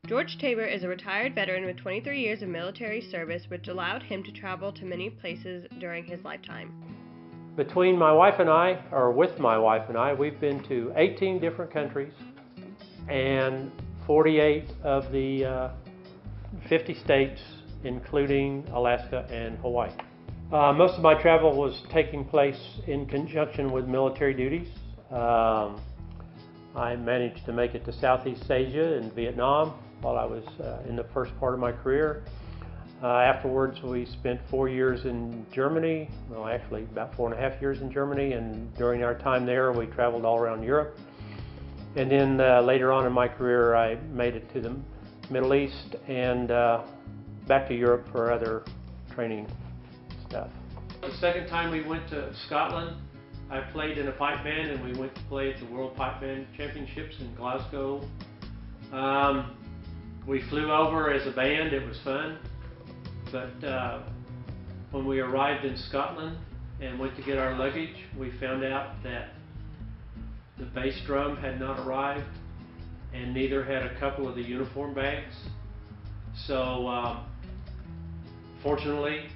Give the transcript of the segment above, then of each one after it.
George Tabor is a retired veteran with 23 years of military service, which allowed him to travel to many places during his lifetime. Between my wife and I, or with my wife and I, we've been to 18 different countries and 48 of the 50 states, including Alaska and Hawaii. Most of my travel was taking place in conjunction with military duties. I managed to make it to Southeast Asia and Vietnam while I was in the first part of my career. Afterwards, we spent 4 years in Germany, well actually about 4.5 years in Germany, and during our time there we traveled all around Europe. And then later on in my career I made it to the Middle East and back to Europe for other training stuff. The second time we went to Scotland, I played in a pipe band and we went to play at the World Pipe Band Championships in Glasgow. We flew over as a band, it was fun, but when we arrived in Scotland and went to get our luggage, we found out that the bass drum had not arrived and neither had a couple of the uniform bags. So fortunately,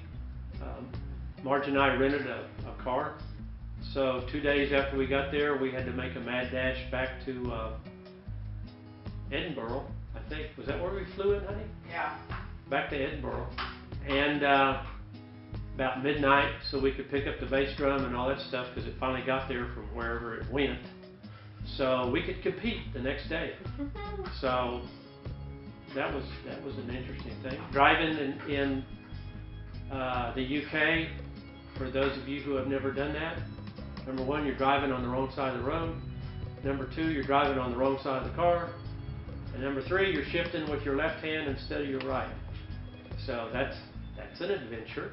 Marge and I rented a car. So 2 days after we got there, we had to make a mad dash back to Edinburgh, I think. Was that where we flew in, honey? Yeah. Back to Edinburgh. And about midnight, so we could pick up the bass drum and all that stuff, because it finally got there from wherever it went. So we could compete the next day. So that was an interesting thing. Driving in the UK, for those of you who have never done that, number one, you're driving on the wrong side of the road. Number two, you're driving on the wrong side of the car. And number three, you're shifting with your left hand instead of your right. So that's an adventure.